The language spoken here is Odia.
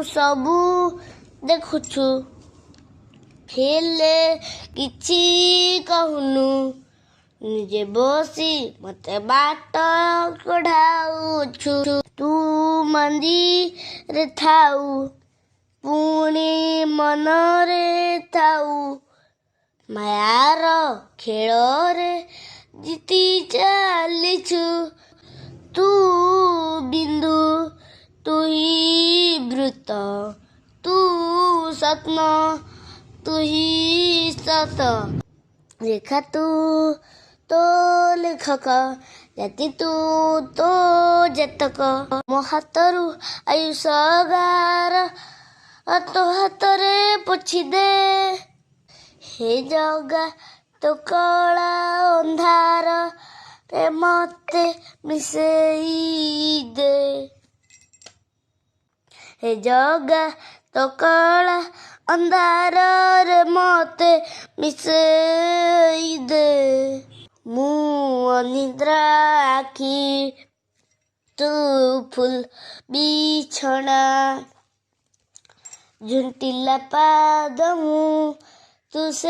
ସବୁ ଦେଖୁଛୁ, ହେଲେ କିଛି କହୁନୁ। ନିଜେ ବସି ମତେ ବାଟ କଢାଉଛୁ। ତୁ ମନ୍ଦିରେ ଥାଉ, ପୁଣି ମନରେ ଥାଉ। ମାୟାର ଖେଳରେ ଜିତି ଚାଲିଛୁ। ତୁ ବିନ୍ଦୁ, ତୁ ହି ବୃତ୍ତ, ତୁ ସ୍ୱପ୍ନ, ତୁ ହି ସତ। ରେଖା ତୁ ତୋ ଲେଖକ, ଜାତି ତୁ ତୋ ଜାତକ। ମୋ ହାତରୁ ଆୟୁଷ ଗାର ତୋ ହାତରେ ପୋଛିଦେ। ହେ ଜଗା ତୋ କଳା ଅନ୍ଧାରରେ ମତେ ମିଶେଇ ଦେ। ହେ ଜଗା ତୋ କଳା ଅନ୍ଧାରରେ ମତେ ମିଶେଇ ଦେ। ମୁଁ ଅନିଦ୍ରା ଆଖି, ତୁ ଫୁଲ ବିଛଣା। ଝୁଣ୍ଟିଲା ପାଦ ମୁଁ, ତୁ ସେ